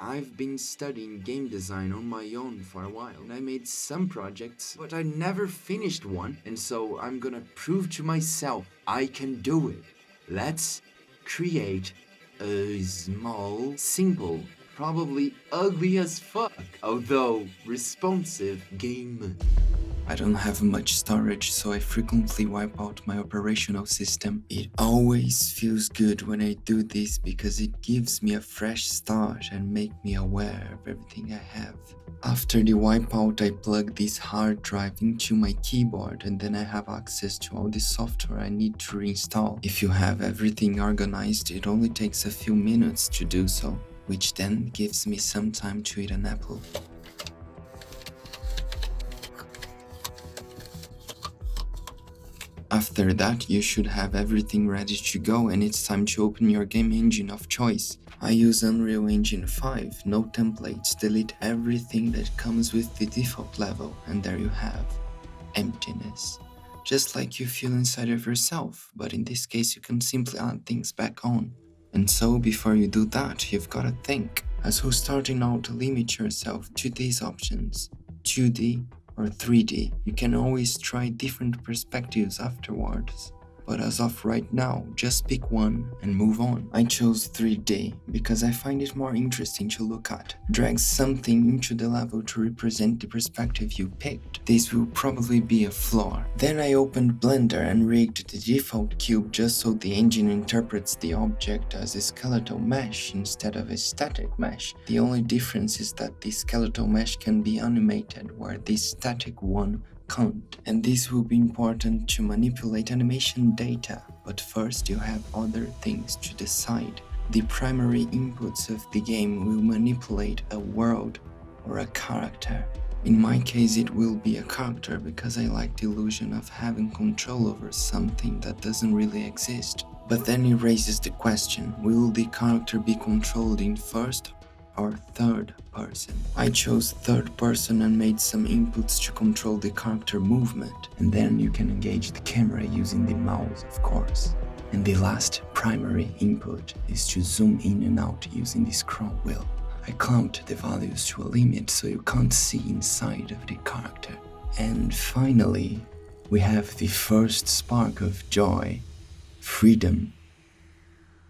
I've been studying game design on my own for a while, and I made some projects, but I never finished one, and so I'm gonna prove to myself I can do it. Let's create a small, simple, probably ugly as fuck, although responsive game. I don't have much storage, so I frequently wipe out my operational system. It always feels good when I do this because it gives me a fresh start and make me aware of everything I have. After the wipeout, I plug this hard drive into my keyboard and then I have access to all the software I need to reinstall. If you have everything organized, it only takes a few minutes to do so, which then gives me some time to eat an apple. After that, you should have everything ready to go and it's time to open your game engine of choice. I use Unreal Engine 5, no templates, delete everything that comes with the default level, and there you have emptiness. Just like you feel inside of yourself, but in this case you can simply add things back on. And so before you do that, you've gotta think. As who's starting out, limit yourself to these options: 2D or 3D. You can always try different perspectives afterwards. But as of right now, just pick one and move on. I chose 3D because I find it more interesting to look at. Drag something into the level to represent the perspective you picked. This will probably be a floor. Then I opened Blender and rigged the default cube just so the engine interprets the object as a skeletal mesh instead of a static mesh. The only difference is that the skeletal mesh can be animated where the static one can't, and this will be important to manipulate animation data, but first you have other things to decide. The primary inputs of the game will manipulate a world or a character. In my case it will be a character because I like the illusion of having control over something that doesn't really exist. But then it raises the question, will the character be controlled in first or third person? I chose third person and made some inputs to control the character movement, and then you can engage the camera using the mouse, of course. And the last primary input is to zoom in and out using the scroll wheel. I clamped the values to a limit so you can't see inside of the character. And finally, we have the first spark of joy: freedom.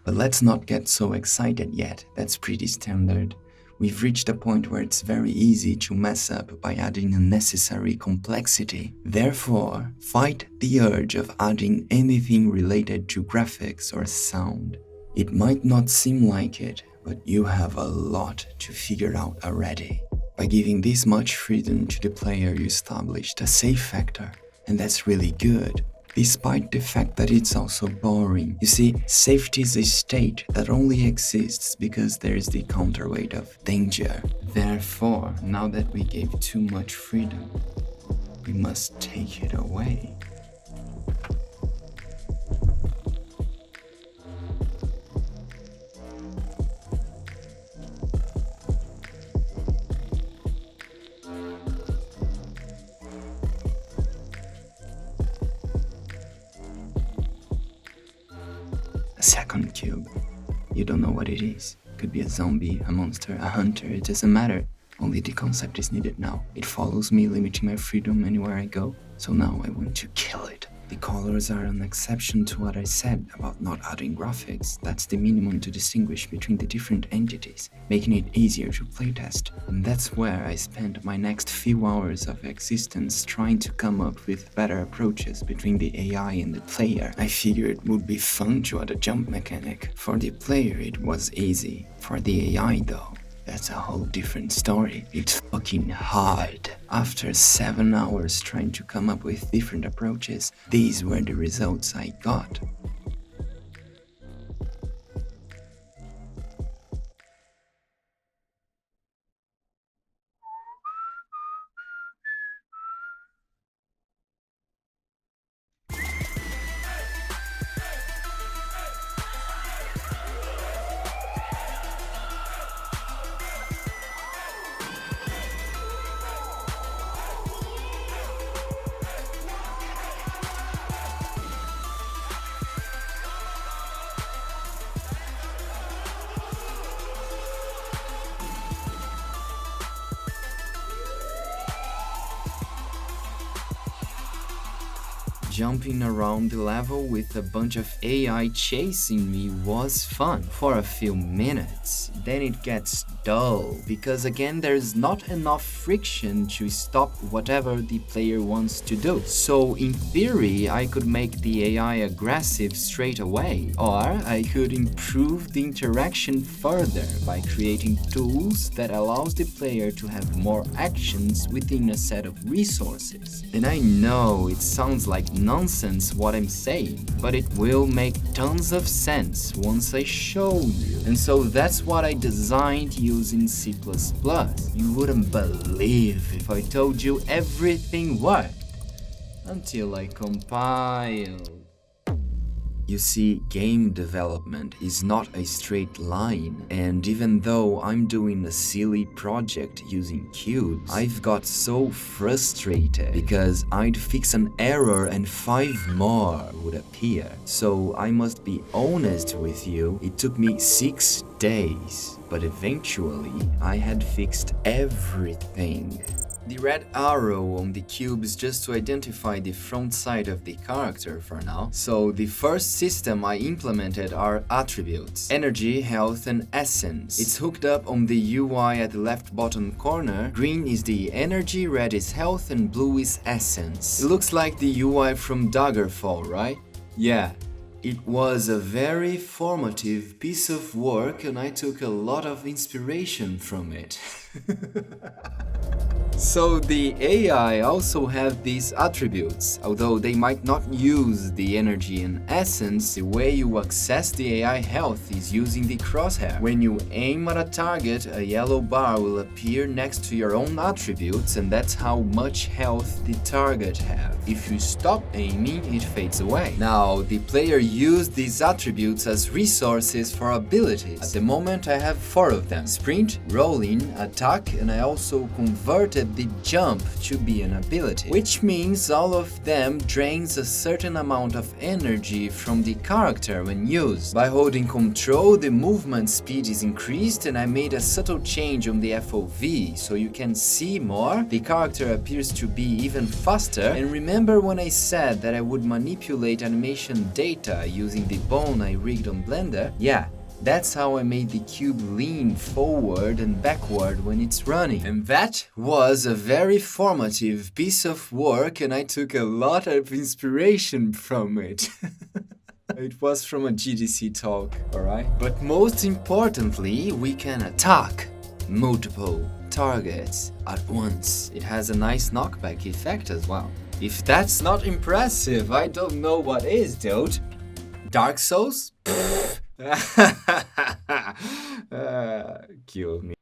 But let's not get so excited yet, that's pretty standard. We've reached a point where it's very easy to mess up by adding unnecessary complexity. Therefore, fight the urge of adding anything related to graphics or sound. It might not seem like it, but you have a lot to figure out already. By giving this much freedom to the player, you established a safe factor, and that's really good. Despite the fact that it's also boring. You see, safety is a state that only exists because there is the counterweight of danger. Therefore, now that we gave too much freedom, we must take it away. A second cube. You don't know what it is. Could be a zombie, a monster, a hunter, it doesn't matter. Only the concept is needed now. It follows me, limiting my freedom anywhere I go. So now I want to kill it. The colors are an exception to what I said about not adding graphics. That's the minimum to distinguish between the different entities, making it easier to playtest. And that's where I spent my next few hours of existence trying to come up with better approaches between the AI and the player. I figured it would be fun to add a jump mechanic. For the player it was easy. For the AI though, that's a whole different story. It's fucking hard. After 7 hours trying to come up with different approaches, these were the results I got. Jumping around the level with a bunch of AI chasing me was fun for a few minutes. Then it gets dull, because again there's not enough friction to stop whatever the player wants to do. So in theory, I could make the AI aggressive straight away, or I could improve the interaction further by creating tools that allows the player to have more actions within a set of resources. And I know it sounds like nonsense what I'm saying, but it will make tons of sense once I show you. And so that's what I designed using C++. You wouldn't believe if I told you everything worked until I compiled. You see, game development is not a straight line, and even though I'm doing a silly project using cubes, I've got so frustrated because I'd fix an error and 5 more would appear. So I must be honest with you, it took me 6 days, but eventually I had fixed everything. The red arrow on the cube is just to identify the front side of the character for now. So the first system I implemented are attributes: energy, health, and essence. It's hooked up on the UI at the left bottom corner. Green is the energy, red is health, and blue is essence. It looks like the UI from Daggerfall, right? Yeah. It was a very formative piece of work and I took a lot of inspiration from it. So the AI also have these attributes, although they might not use the energy and essence. The way you access the AI health is using the crosshair. When you aim at a target, a yellow bar will appear next to your own attributes, and that's how much health the target have. If you stop aiming, it fades away. Now, the player used these attributes as resources for abilities. At the moment I have 4 of them: sprint, rolling, attack, and I also converted the jump to be an ability, which means all of them drains a certain amount of energy from the character when used. By holding control, the movement speed is increased, and I made a subtle change on the POV so you can see more. The character appears to be even faster, and remember when I said that I would manipulate animation data using the bone I rigged on Blender? Yeah. That's how I made the cube lean forward and backward when it's running. And that was a very formative piece of work and I took a lot of inspiration from it. It was from a GDC talk, alright? But most importantly, we can attack multiple targets at once. It has a nice knockback effect as well. If that's not impressive, I don't know what is, dude. Dark Souls? Kill me.